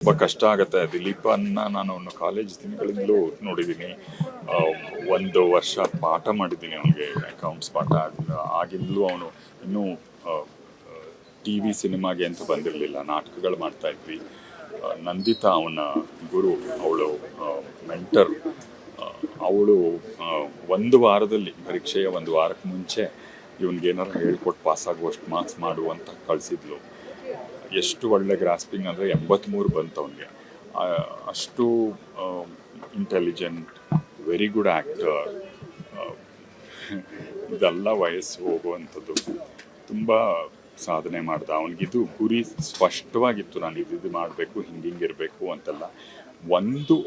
ತುಂಬ ಕಷ್ಟ ಆಗುತ್ತೆ. ದಿಲೀಪನ್ನ ನಾನು ಅವನ ಕಾಲೇಜ್ ದಿನಗಳಿಂದಲೂ ನೋಡಿದ್ದೀನಿ. ಒಂದು ವರ್ಷ ಪಾಠ ಮಾಡಿದ್ದೀನಿ ಅವನಿಗೆ, ಅಕೌಂಟ್ಸ್ ಪಾಠ. ಆಗಿಂದಲೂ ಅವನು ಇನ್ನೂ ಟಿ ವಿ ಸಿನಿಮಾಗೆ ಅಂತ ಬಂದಿರಲಿಲ್ಲ, ನಾಟಕಗಳು ಮಾಡ್ತಾ ಇದ್ವಿ. ನಂದಿತಾ ಅವನ ಗುರು, ಅವಳು ಮೆಂಟರ್. ಅವಳು ಒಂದು ವಾರದಲ್ಲಿ, ಪರೀಕ್ಷೆಯ ಒಂದು ವಾರಕ್ಕೆ ಮುಂಚೆ ಇವನಿಗೇನಾರು ಹೇಳ್ಕೊಟ್ಟು ಪಾಸಾಗುವಷ್ಟು ಮಾರ್ಕ್ಸ್ ಮಾಡುವಂತ ಕಳಿಸಿದ್ಲು. ಎಷ್ಟು ಒಳ್ಳೆ ಗ್ರಾಸ್ಪಿಂಗ್ ಅಂದರೆ 83 ಬಂತು ಅವನಿಗೆ. ಅಷ್ಟು ಇಂಟೆಲಿಜೆಂಟ್, ವೆರಿ ಗುಡ್ ಆ್ಯಕ್ಟರ್. ಇದೆಲ್ಲ ವಯಸ್ಸು ಹೋಗುವಂಥದ್ದು. ತುಂಬ ಸಾಧನೆ ಮಾಡ್ದ. ಅವನಿಗಿದು ಗುರಿ ಸ್ಪಷ್ಟವಾಗಿತ್ತು, ನಾನು ಇದು ಮಾಡಬೇಕು, ಹಿಂಗಿರಬೇಕು ಅಂತೆಲ್ಲ.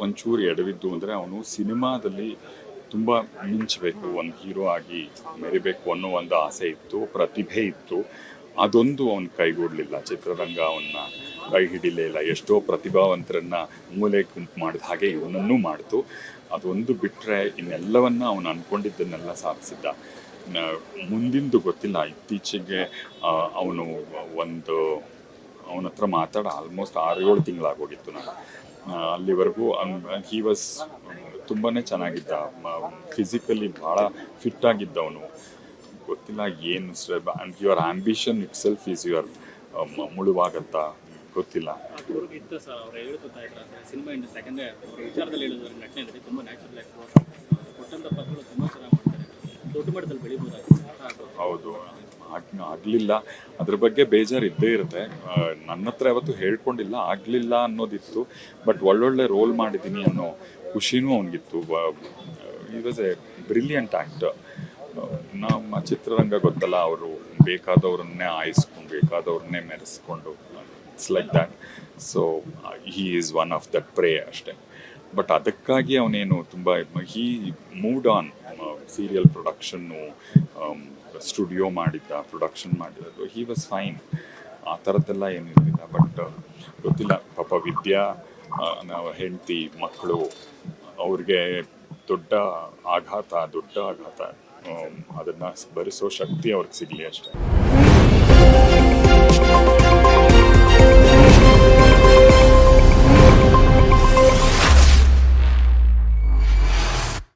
ಒಂಚೂರು ಎಡವಿದ್ದು ಅಂದರೆ ಅವನು ಸಿನಿಮಾದಲ್ಲಿ ತುಂಬ ಮಿಂಚಬೇಕು, ಒಂದು ಹೀರೋ ಆಗಿ ಮೆರಿಬೇಕು ಅನ್ನೋ ಒಂದು ಆಸೆ ಇತ್ತು, ಪ್ರತಿಭೆ ಇತ್ತು. ಅದೊಂದು ಅವನು ಕೈಗೂಡಲಿಲ್ಲ. ಚಿತ್ರರಂಗ ಅವನ್ನ ಕೈ ಹಿಡಿಲೇ ಇಲ್ಲ. ಎಷ್ಟೋ ಪ್ರತಿಭಾವಂತರನ್ನ ಮೂಲೆ ಗುಂಪು ಮಾಡಿದ ಹಾಗೆ ಇವನನ್ನೂ ಮಾಡ್ತು. ಅದೊಂದು ಬಿಟ್ಟರೆ ಇನ್ನೆಲ್ಲವನ್ನ ಅವನು ಅಂದ್ಕೊಂಡಿದ್ದನ್ನೆಲ್ಲ ಸಾಧಿಸಿದ್ದ. ಮುಂದಿಂದು ಗೊತ್ತಿಲ್ಲ. ಇತ್ತೀಚೆಗೆ ಅವನು ಅವನ ಹತ್ರ ಮಾತಾಡ ಆಲ್ಮೋಸ್ಟ್ 6-7 ತಿಂಗಳಾಗೋಗಿತ್ತು. ನಾನು ಅಲ್ಲಿವರೆಗೂ ಹಿ ವಾಸ್ ತುಂಬಾ ಚೆನ್ನಾಗಿದ್ದ. ಫಿಸಿಕಲಿ ಭಾಳ ಫಿಟ್ ಆಗಿದ್ದವನು. ಗೊತ್ತಿಲ್ಲ ಏನು and your ambition itself is your ಮುಳುವಾಗತ್ತ ಗೊತ್ತಿಲ್ಲ. ಹೌದು, ಆಗಲಿಲ್ಲ. ಅದ್ರ ಬಗ್ಗೆ ಬೇಜಾರು ಇದ್ದೇ ಇರುತ್ತೆ. ನನ್ನ ಹತ್ರ ಯಾವತ್ತೂ ಹೇಳ್ಕೊಂಡಿಲ್ಲ, ಆಗಲಿಲ್ಲ ಅನ್ನೋದಿತ್ತು. ಬಟ್ ಒಳ್ಳೊಳ್ಳೆ ರೋಲ್ ಮಾಡಿದ್ದೀನಿ ಅನ್ನೋ ಖುಷಿನೂ ಅವನಿಗಿತ್ತು. He was a brilliant actor. ನಮ್ಮ ಚಿತ್ರರಂಗ ಗೊತ್ತಲ್ಲ, ಅವರು ಬೇಕಾದವ್ರನ್ನೇ ಆಯಿಸ್ಕೊಂಡು, ಬೇಕಾದವ್ರನ್ನೇ ಮೆರೆಸ್ಕೊಂಡು, it's like that. So he is one of that prey ಅಷ್ಟೇ. ಬಟ್ ಅದಕ್ಕಾಗಿ ಅವನೇನು ತುಂಬ ಹೀ ಮೂವ್ಡ್ ಆನ್. ಸೀರಿಯಲ್ ಪ್ರೊಡಕ್ಷನ್ನು, ಸ್ಟುಡಿಯೋ ಪ್ರೊಡಕ್ಷನ್ ಮಾಡಿದ್ದು, ಹಿ ವಾಸ್ ಫೈನ್. ಆ ಥರದ್ದೆಲ್ಲ ಏನಿರಲಿಲ್ಲ. ಬಟ್ ಗೊತ್ತಿಲ್ಲ, ಪಾಪ ವಿದ್ಯಾ, ನಾವು ಹೆಂಡತಿ, ಮಕ್ಕಳು, ಅವ್ರಿಗೆ ದೊಡ್ಡ ಆಘಾತ. ಅದನ್ನು ಭರಿಸೋ ಶಕ್ತಿ ಅವ್ರಿಗೆ ಸಿಗಲಿ ಅಷ್ಟೇ.